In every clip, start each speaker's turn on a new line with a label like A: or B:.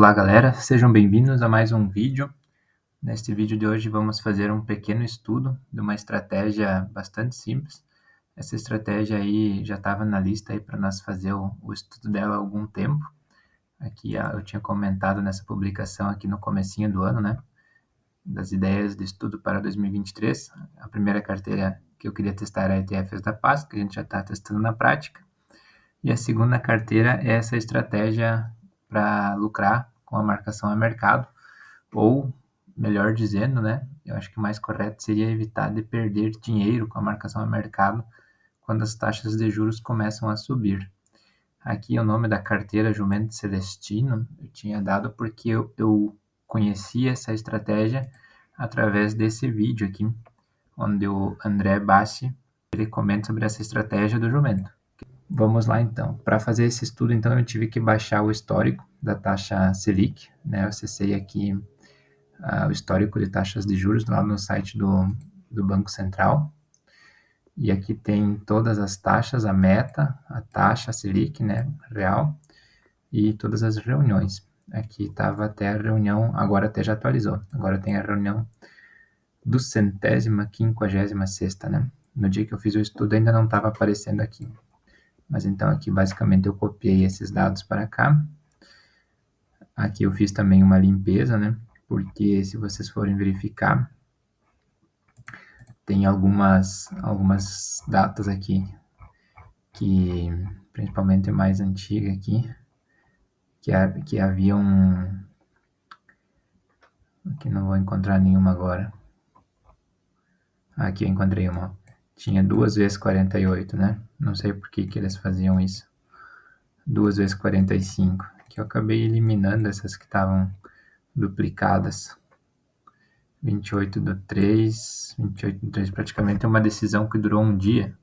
A: Olá galera, sejam bem-vindos a mais um vídeo. Neste vídeo de hoje vamos fazer um pequeno estudo de uma estratégia bastante simples. Essa estratégia aí já estava na lista aí para nós fazer o estudo dela há algum tempo. Aqui eu tinha comentado nessa publicação aqui no comecinho do ano, né? Das ideias de estudo para 2023. A primeira carteira que eu queria testar era a ETFs da Paz, que a gente já está testando na prática. E a segunda carteira é essa estratégia para lucrar com a marcação a mercado, ou, melhor dizendo, né, eu acho que o mais correto seria evitar de perder dinheiro com a marcação a mercado quando as taxas de juros começam a subir. Aqui o nome da carteira Jumento Celestino eu tinha dado porque eu conheci essa estratégia através desse vídeo aqui, onde o André Bassi ele comenta sobre essa estratégia do jumento. Vamos lá então. Para fazer esse estudo, então, eu tive que baixar o histórico da taxa Selic, né? Eu acessei aqui o histórico de taxas de juros lá no site do Banco Central. E aqui tem todas as taxas, a meta, a taxa Selic, né, real, e todas as reuniões. Aqui estava até a reunião, agora até já atualizou. Agora tem a reunião do 156ª, né? No dia que eu fiz o estudo ainda não estava aparecendo aqui. Mas então aqui basicamente eu copiei esses dados para cá. Aqui eu fiz também uma limpeza, né? Porque se vocês forem verificar, tem algumas datas aqui, que principalmente a mais antiga aqui, que havia um... Aqui não vou encontrar nenhuma agora. Aqui eu encontrei uma. Tinha 2 vezes 48, né? Não sei por que eles faziam isso. 2 vezes 45. Que eu acabei eliminando essas que estavam duplicadas. 28 do 3, 28 do 3, praticamente é uma decisão que durou um dia.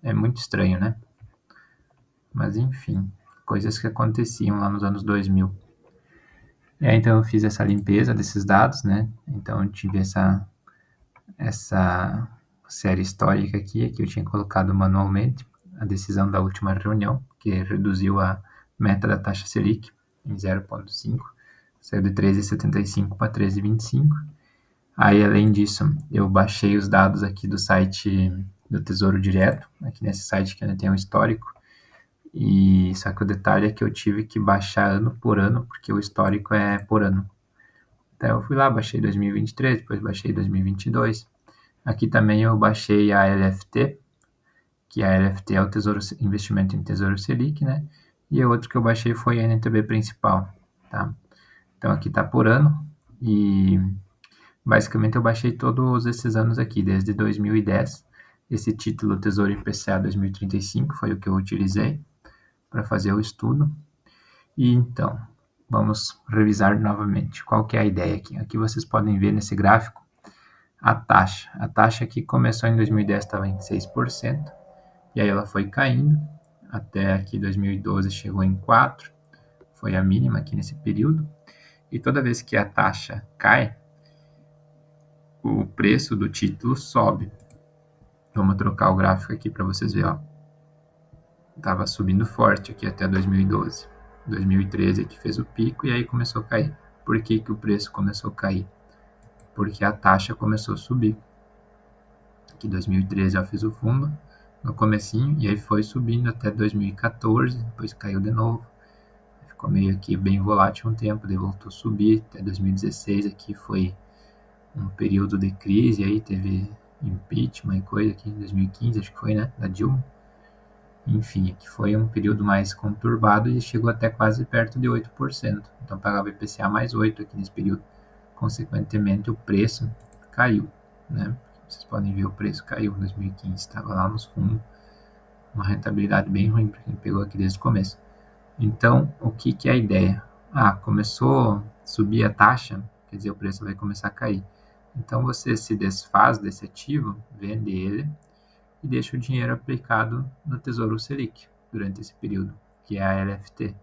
A: É muito estranho, né? Mas enfim, coisas que aconteciam lá nos anos 2000. Então eu fiz essa limpeza desses dados, né? Então eu tive essa série histórica aqui, que eu tinha colocado manualmente, a decisão da última reunião, que reduziu a meta da taxa Selic em 0,5, saiu de 13,75 para 13,25. Aí, além disso, eu baixei os dados aqui do site do Tesouro Direto, aqui nesse site que ainda tem um histórico, e só que o detalhe é que eu tive que baixar ano por ano, porque o histórico é por ano. Então eu fui lá, baixei 2023, depois baixei 2022. Aqui também eu baixei a LFT, que a LFT é o Tesouro Investimento em Tesouro Selic, né? E o outro que eu baixei foi a NTB principal, tá? Então aqui tá por ano, e basicamente eu baixei todos esses anos aqui, desde 2010. Esse título Tesouro IPCA 2035 foi o que eu utilizei para fazer o estudo. E então, vamos revisar novamente. Qual que é a ideia aqui? Aqui vocês podem ver nesse gráfico a taxa. A taxa aqui começou em 2010, estava em 6%, e aí ela foi caindo, até aqui 2012 chegou em 4%, foi a mínima aqui nesse período. E toda vez que a taxa cai, o preço do título sobe. Vamos trocar o gráfico aqui para vocês verem. Estava subindo forte aqui até 2012. 2013 aqui fez o pico e aí começou a cair. Por que o preço começou a cair? Porque a taxa começou a subir. Aqui 2013 eu fiz o fundo no comecinho e aí foi subindo até 2014, depois caiu de novo. Ficou meio aqui bem volátil um tempo, daí voltou a subir. Até 2016 aqui foi um período de crise, aí teve impeachment e coisa aqui em 2015, acho que foi, né, da Dilma. Enfim, aqui foi um período mais conturbado e chegou até quase perto de 8%. Então pagava IPCA mais 8 aqui nesse período. Consequentemente, o preço caiu, né? Vocês podem ver, o preço caiu em 2015, estava lá nos fundos, uma rentabilidade bem ruim para quem pegou aqui desde o começo. Então, o que é a ideia? Começou a subir a taxa, quer dizer, o preço vai começar a cair. Então, você se desfaz desse ativo, vende ele e deixa o dinheiro aplicado no Tesouro Selic durante esse período, que é a LFT.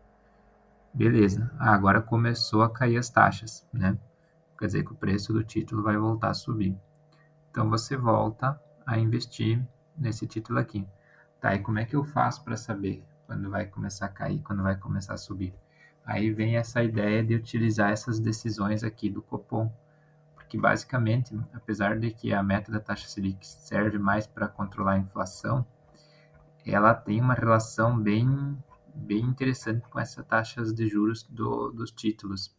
A: Beleza, agora começou a cair as taxas, né? Quer dizer que o preço do título vai voltar a subir. Então, você volta a investir nesse título aqui. Tá, e como é que eu faço para saber quando vai começar a cair, quando vai começar a subir? Aí vem essa ideia de utilizar essas decisões aqui do Copom, porque basicamente, apesar de que a meta da taxa Selic serve mais para controlar a inflação, ela tem uma relação bem interessante com essas taxas de juros dos títulos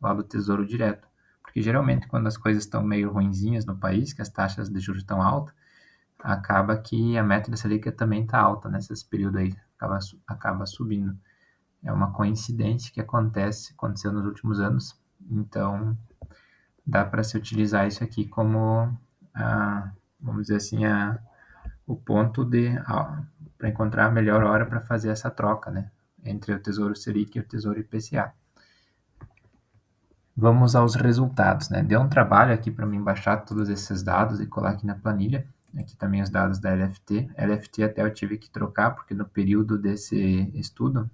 A: lá do Tesouro Direto. Porque geralmente quando as coisas estão meio ruinzinhas no país, que as taxas de juros estão altas, acaba que a meta da Selic também está alta nesse período aí, acaba subindo. É uma coincidência que aconteceu nos últimos anos, então dá para se utilizar isso aqui como, vamos dizer assim, o ponto para encontrar a melhor hora para fazer essa troca, né, entre o Tesouro Selic e o Tesouro IPCA. Vamos aos resultados, né? Deu um trabalho aqui para mim baixar todos esses dados e colar aqui na planilha. Aqui também os dados da LFT. LFT até eu tive que trocar, porque no período desse estudo,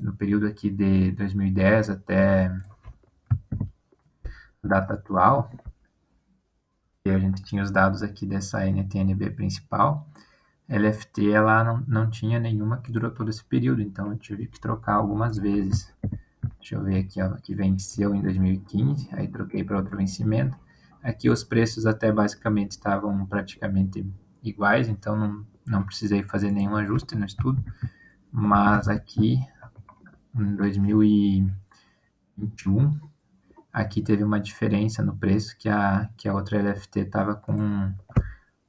A: no período aqui de 2010 até a data atual, e a gente tinha os dados aqui dessa NTNB principal, LFT ela não tinha nenhuma que durou todo esse período, então eu tive que trocar algumas vezes. Deixa eu ver aqui, ó, que venceu em 2015, aí troquei para outro vencimento. Aqui os preços até basicamente estavam praticamente iguais, então não precisei fazer nenhum ajuste no estudo. Mas aqui em 2021, aqui teve uma diferença no preço que a outra LFT estava com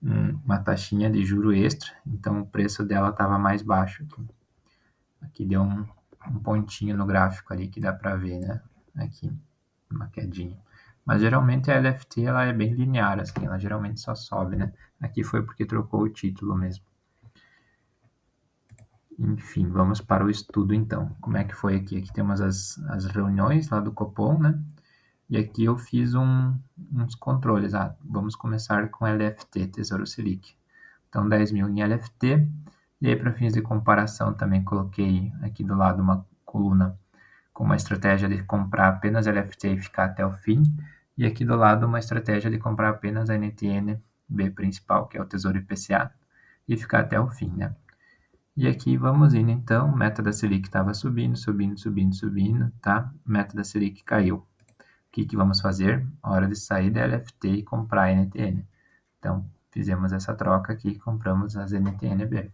A: uma taxinha de juro extra, então o preço dela estava mais baixo. Aqui deu um pontinho no gráfico ali que dá para ver, né? Aqui, uma quedinha. Mas geralmente a LFT ela é bem linear, assim, ela geralmente só sobe, né? Aqui foi porque trocou o título mesmo. Enfim, vamos para o estudo então. Como é que foi aqui? Aqui temos as reuniões lá do Copom, né? E aqui eu fiz uns controles. Vamos começar com LFT, Tesouro Selic. Então, 10 mil em LFT. E aí, para fins de comparação, também coloquei aqui do lado uma coluna com uma estratégia de comprar apenas LFT e ficar até o fim. E aqui do lado uma estratégia de comprar apenas a NTN-B principal, que é o Tesouro IPCA, e ficar até o fim, né? E aqui vamos indo então, meta da Selic estava subindo, tá? Meta da Selic caiu. O que vamos fazer? Hora de sair da LFT e comprar a NTN. Então, fizemos essa troca aqui e compramos as NTN-B.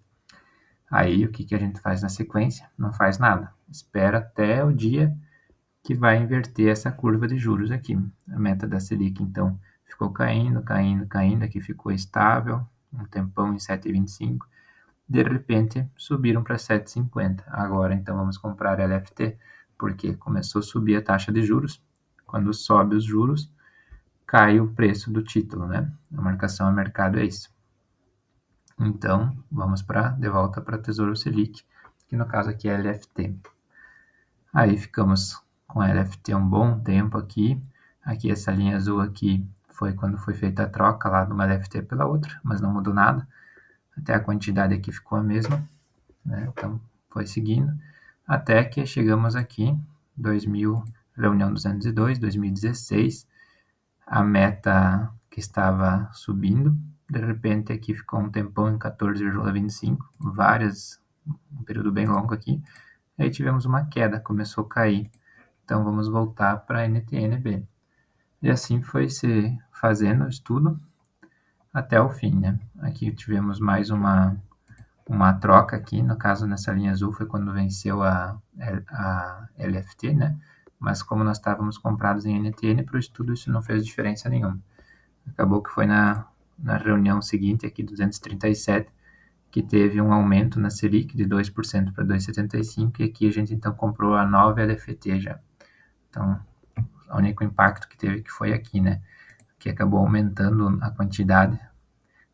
A: Aí, o que a gente faz na sequência? Não faz nada. Espera até o dia que vai inverter essa curva de juros aqui. A meta da Selic, então, ficou caindo, aqui ficou estável, um tempão em 7,25. De repente, subiram para 7,50. Agora, então, vamos comprar LFT, porque começou a subir a taxa de juros. Quando sobe os juros, cai o preço do título, né? A marcação a mercado é isso. Então, vamos de volta para Tesouro Selic, que no caso aqui é LFT. Aí ficamos com a LFT um bom tempo aqui. Aqui essa linha azul aqui foi quando foi feita a troca lá de uma LFT pela outra, mas não mudou nada. Até a quantidade aqui ficou a mesma, né? Então foi seguindo até que chegamos aqui 2000, reunião 202, 2016, a meta que estava subindo, de repente aqui ficou um tempão em 14,25, um período bem longo aqui. Aí tivemos uma queda, começou a cair. Então vamos voltar para a NTN-B. E assim foi se fazendo o estudo até o fim, né? Aqui tivemos mais uma troca aqui, no caso nessa linha azul foi quando venceu a LFT, né? Mas como nós estávamos comprados em NTN, para o estudo isso não fez diferença nenhuma. Acabou que foi na reunião seguinte, aqui 237, que teve um aumento na Selic de 2% para 2,75%, e aqui a gente então comprou a nova LFT já. Então, o único impacto que teve que foi aqui, né? Que acabou aumentando a quantidade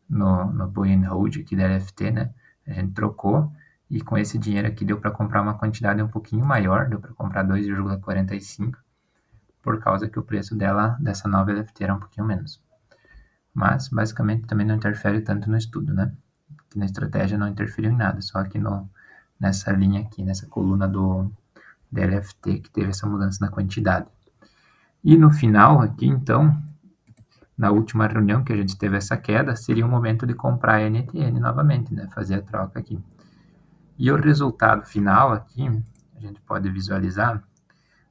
A: no buy and hold aqui da LFT, né? A gente trocou e com esse dinheiro aqui deu para comprar uma quantidade um pouquinho maior, deu para comprar 2,45, por causa que o preço dessa nova LFT era um pouquinho menos. Mas, basicamente, também não interfere tanto no estudo, né? Que na estratégia não interferiu em nada, só aqui nessa linha aqui, nessa coluna do LFT, que teve essa mudança na quantidade. E no final aqui, então, na última reunião que a gente teve essa queda, seria o momento de comprar a NTN novamente, né? Fazer a troca aqui. E o resultado final aqui, a gente pode visualizar,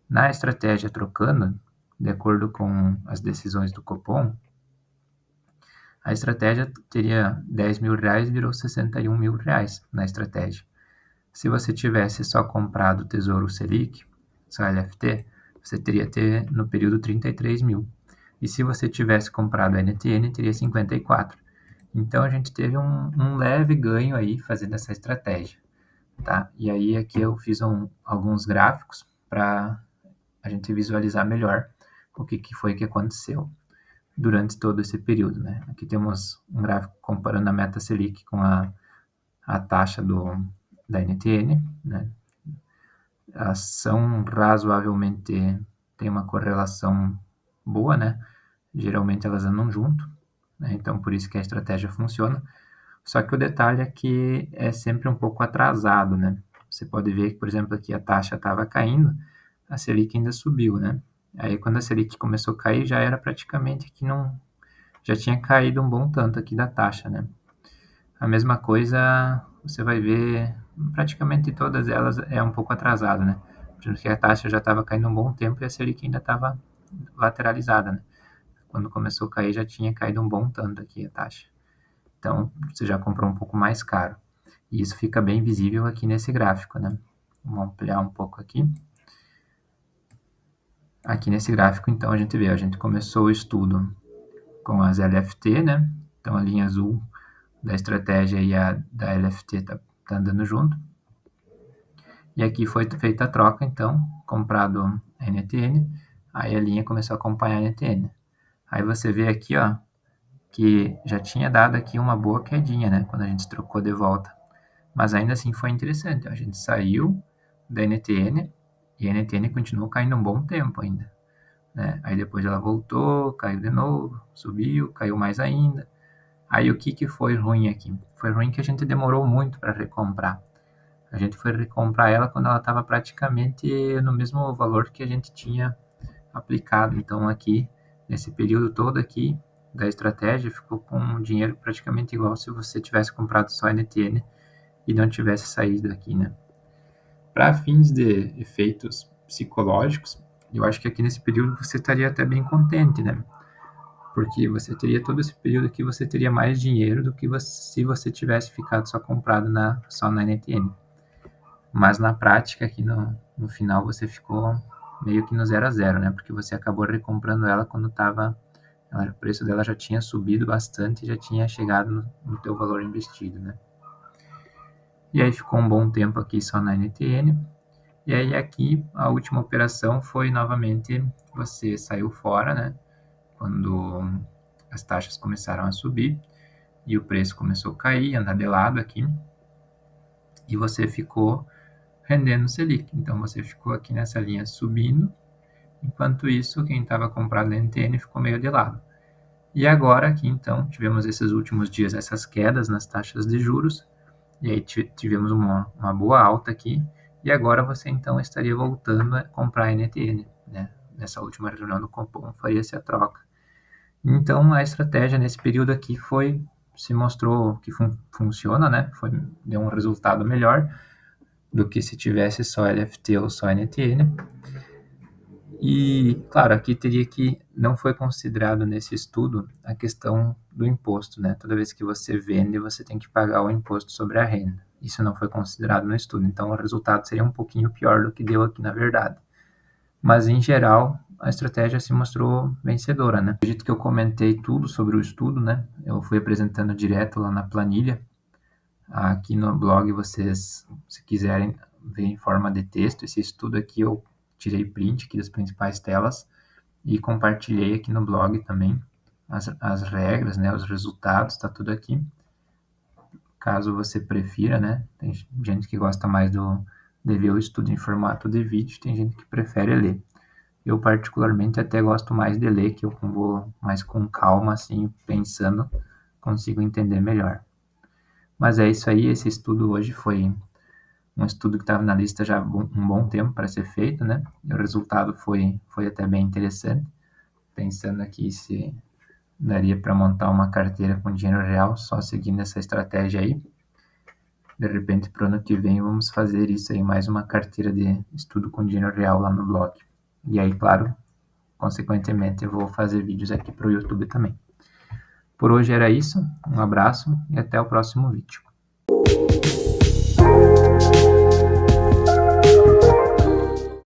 A: na estratégia trocando, de acordo com as decisões do Copom, a estratégia teria R$10.000, virou R$61.000 na estratégia. Se você tivesse só comprado o Tesouro Selic, só LFT, você teria no período 33 mil. E se você tivesse comprado a NTN, teria 54. Então a gente teve um leve ganho aí fazendo essa estratégia, tá? E aí aqui eu fiz alguns gráficos para a gente visualizar melhor o que foi que aconteceu durante todo esse período, né? Aqui temos um gráfico comparando a meta Selic com a taxa da NTN, né? Elas são razoavelmente, tem uma correlação boa, né? Geralmente elas andam junto, né? Então por isso que a estratégia funciona. Só que o detalhe é que é sempre um pouco atrasado, né? Você pode ver que, por exemplo, aqui a taxa estava caindo, a Selic ainda subiu, né? Aí quando a Selic começou a cair, já era praticamente que não, já tinha caído um bom tanto aqui da taxa, né? A mesma coisa você vai ver, praticamente todas elas é um pouco atrasado, né? Porque a taxa já estava caindo um bom tempo e a Selic ainda estava lateralizada, né? Quando começou a cair, já tinha caído um bom tanto aqui a taxa. Então, você já comprou um pouco mais caro. E isso fica bem visível aqui nesse gráfico, né? Vamos ampliar um pouco aqui. Aqui nesse gráfico, então, a gente vê, a gente começou o estudo com as LFT, né? Então, a linha azul da estratégia e a da LFT tá andando junto. E aqui foi feita a troca, então, comprado a NTN, aí a linha começou a acompanhar a NTN. Aí você vê aqui, ó, que já tinha dado aqui uma boa quedinha, né, quando a gente trocou de volta. Mas ainda assim foi interessante, ó, a gente saiu da NTN e a NTN continuou caindo um bom tempo ainda, né? Aí depois ela voltou, caiu de novo, subiu, caiu mais ainda. Aí o que foi ruim aqui? Foi ruim que a gente demorou muito para recomprar. A gente foi recomprar ela quando ela estava praticamente no mesmo valor que a gente tinha aplicado. Então aqui, nesse período todo aqui da estratégia, ficou com um dinheiro praticamente igual se você tivesse comprado só NTN e não tivesse saído aqui, né? Para fins de efeitos psicológicos, eu acho que aqui nesse período você estaria até bem contente, né? Porque você teria todo esse período que você teria mais dinheiro do que se você tivesse ficado só comprado só na NTN. Mas na prática, aqui no final, você ficou meio que no 0 a 0, né? Porque você acabou recomprando ela quando o preço dela já tinha subido bastante e já tinha chegado no teu valor investido, né? E aí ficou um bom tempo aqui só na NTN. E aí aqui a última operação foi novamente você saiu fora, né? Quando as taxas começaram a subir e o preço começou a cair, andar de lado aqui. E você ficou rendendo Selic. Então você ficou aqui nessa linha subindo, enquanto isso quem estava comprado na NTN ficou meio de lado. E agora aqui então tivemos esses últimos dias essas quedas nas taxas de juros, e aí tivemos uma boa alta aqui, e agora você então estaria voltando a comprar a NTN, né? Nessa última reunião do Copom faria-se a troca. Então a estratégia nesse período aqui se mostrou que funciona, né? Deu um resultado melhor do que se tivesse só LFT ou só NTN. E, claro, aqui teria que, não foi considerado nesse estudo a questão do imposto, né? Toda vez que você vende, você tem que pagar o imposto sobre a renda. Isso não foi considerado no estudo, então o resultado seria um pouquinho pior do que deu aqui na verdade. Mas, em geral, a estratégia se mostrou vencedora, né? Acredito que eu comentei tudo sobre o estudo, né? Eu fui apresentando direto lá na planilha. Aqui no blog, vocês, se quiserem ver em forma de texto, esse estudo aqui eu tirei print aqui das principais telas e compartilhei aqui no blog também as regras, né, os resultados, está tudo aqui. Caso você prefira, né, tem gente que gosta mais de ver o estudo em formato de vídeo, tem gente que prefere ler. Eu particularmente até gosto mais de ler, que eu vou mais com calma, assim, pensando, consigo entender melhor. Mas é isso aí, esse estudo hoje foi um estudo que estava na lista já há um bom tempo para ser feito, né? E o resultado foi até bem interessante, pensando aqui se daria para montar uma carteira com dinheiro real só seguindo essa estratégia aí. De repente, para o ano que vem, vamos fazer isso aí, mais uma carteira de estudo com dinheiro real lá no blog. E aí, claro, consequentemente, eu vou fazer vídeos aqui para o YouTube também. Por hoje era isso, um abraço e até o próximo vídeo.